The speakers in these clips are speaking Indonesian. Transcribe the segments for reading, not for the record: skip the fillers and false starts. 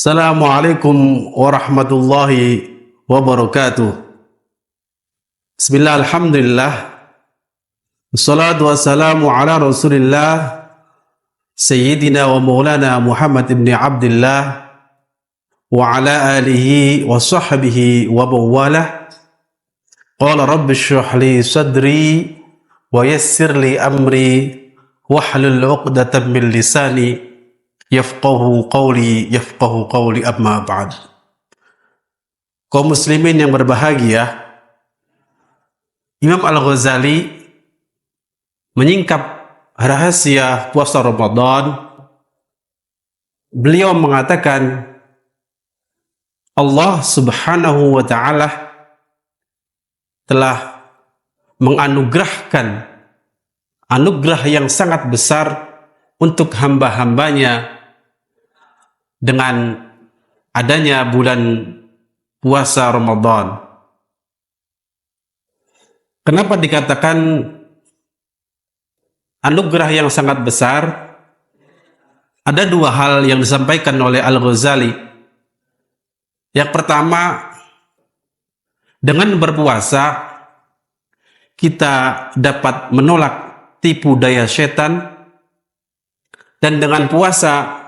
Assalamualaikum warahmatullahi wabarakatuh. Bismillah, alhamdulillah. Wassalatu wassalamu ala rasulillah Sayyidina wa maulana Muhammad ibn Abdullah wa ala alihi wa sahbihi wa bawalah. Qala rabbi shrah li sadri wa yassir li amri wahlul 'uqdatam min lisani yafqahu qawli amma ba'd. Kaum muslimin yang berbahagia, Imam Al-Ghazali menyingkap rahasia puasa Ramadan. Beliau mengatakan Allah Subhanahu wa ta'ala telah menganugerahkan anugerah yang sangat besar untuk hamba-hambanya dengan adanya bulan puasa Ramadan. Kenapa dikatakan anugerah yang sangat besar? Ada dua hal yang disampaikan oleh Al-Ghazali. Yang pertama, dengan berpuasa kita dapat menolak tipu daya setan, dan dengan puasa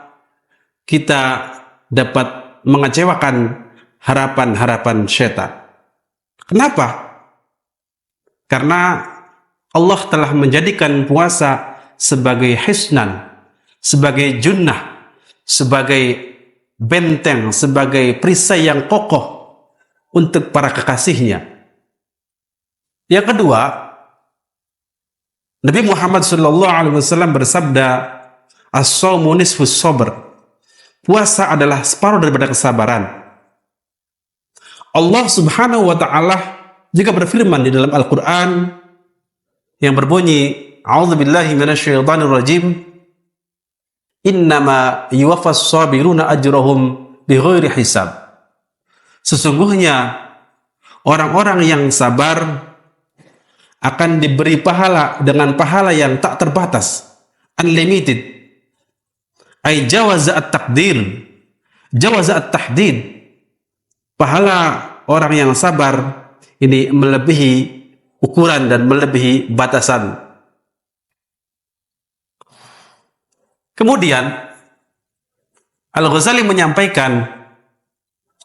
kita dapat mengecewakan harapan-harapan setan. Kenapa? Karena Allah telah menjadikan puasa sebagai hisnan, sebagai junnah, sebagai benteng, sebagai perisai yang kokoh untuk para kekasihnya. Yang kedua, Nabi Muhammad SAW bersabda, as-shaumu nisfus sabr. Puasa adalah separuh daripada kesabaran. Allah Subhanahu wa ta'ala juga berfirman di dalam Al-Quran yang berbunyi, a'udzubillahi minasyaitonir rajim, innama yuwaffas sabiruna ajrahum bighairi hisab. Sesungguhnya orang-orang yang sabar akan diberi pahala dengan pahala yang tak terbatas, unlimited. Ay jawaza at-taqdir, jawaza at-tahdid. Pahala orang yang sabar ini melebihi ukuran dan melebihi batasan. Kemudian Al-Ghazali menyampaikan,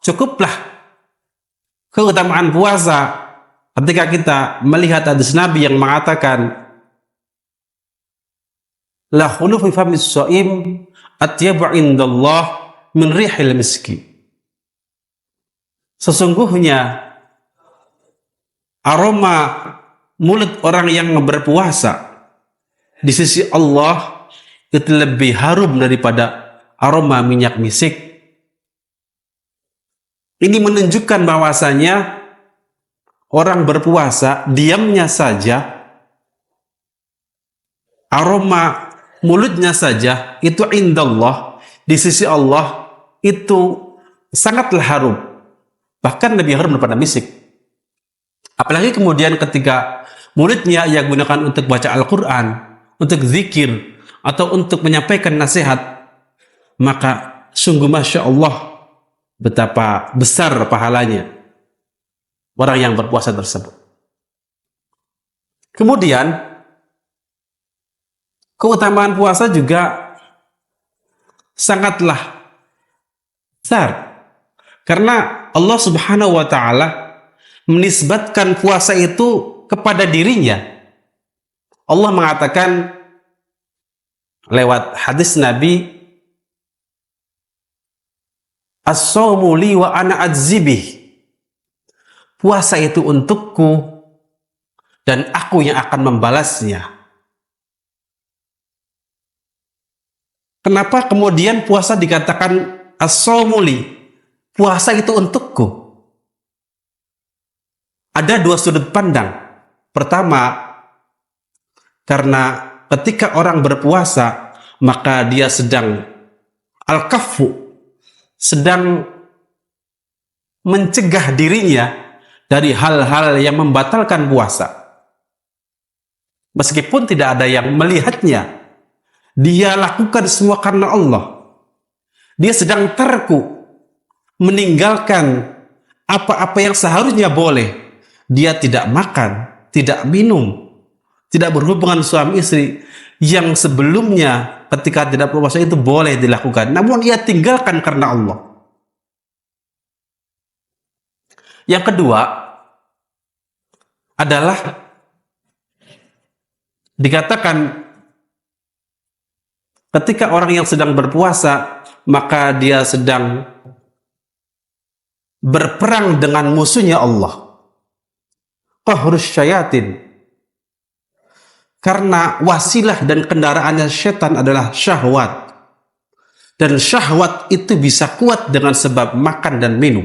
cukuplah keutamaan puasa ketika kita melihat hadis Nabi yang mengatakan, la khulufi famis shaim atyabu indallah min rihil miski. Sesungguhnya aroma mulut orang yang berpuasa di sisi Allah itu lebih harum daripada aroma minyak misik. Ini menunjukkan bahwasanya orang berpuasa diamnya saja, aroma mulutnya saja itu indallah, di sisi Allah itu sangatlah harum, bahkan lebih harum daripada misik. Apalagi kemudian ketika mulutnya ia gunakan untuk baca Al-Quran, untuk zikir, atau untuk menyampaikan nasihat, maka sungguh Masya Allah betapa besar pahalanya orang yang berpuasa tersebut. Kemudian keutamaan puasa juga sangatlah besar, karena Allah Subhanahu wa ta'ala menisbatkan puasa itu kepada dirinya. Allah mengatakan lewat hadis Nabi, as-shaumu li wa ana adzibih. Puasa itu untukku dan aku yang akan membalasnya. Kenapa kemudian puasa dikatakan as-shaumu li? Puasa itu untukku. Ada dua sudut pandang. Pertama, karena ketika orang berpuasa, maka dia sedang al-kaffu, sedang mencegah dirinya dari hal-hal yang membatalkan puasa. Meskipun tidak ada yang melihatnya, dia lakukan semua karena Allah. Dia sedang tarku, meninggalkan apa-apa yang seharusnya boleh. Dia tidak makan, tidak minum, tidak berhubungan suami istri yang sebelumnya ketika tidak berpuasa itu boleh dilakukan, namun ia tinggalkan karena Allah. Yang kedua adalah dikatakan ketika orang yang sedang berpuasa maka dia sedang berperang dengan musuhnya Allah, qahrus syayatin, karena wasilah dan kendaraannya setan adalah syahwat, dan syahwat itu bisa kuat dengan sebab makan dan minum.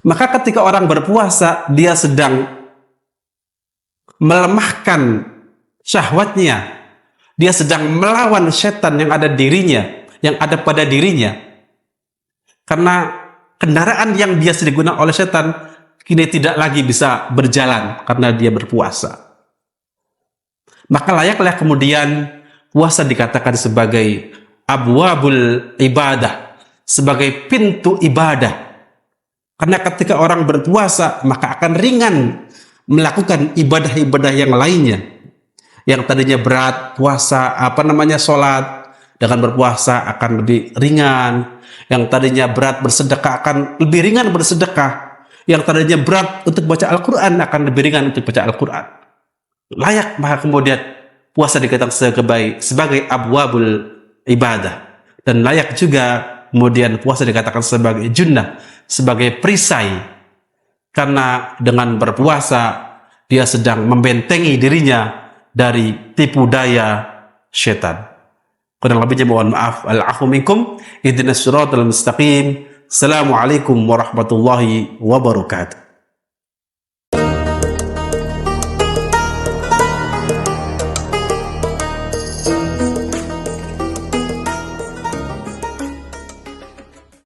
Maka ketika orang berpuasa dia sedang melemahkan syahwatnya, dia sedang melawan setan yang ada pada dirinya, karena kendaraan yang biasa digunakan oleh setan kini tidak lagi bisa berjalan karena dia berpuasa. Maka layaklah kemudian puasa dikatakan sebagai abwabul ibadah, sebagai pintu ibadah. Karena ketika orang berpuasa maka akan ringan melakukan ibadah-ibadah yang lainnya. Yang tadinya berat puasa, sholat, dengan berpuasa akan lebih ringan. Yang tadinya berat bersedekah akan lebih ringan bersedekah. Yang tadinya berat untuk baca Al-Quran akan lebih ringan untuk baca Al-Quran. Layak maka kemudian puasa dikatakan sebagai abwabul ibadah. Dan layak juga kemudian puasa dikatakan sebagai junnah, sebagai perisai, karena dengan berpuasa dia sedang membentengi dirinya dari tipu daya setan. Kurang lebihnya mohon maaf. Al-'afwu minkum. Ihdinas siratal mustaqim. Assalamualaikum warahmatullahi wabarakatuh.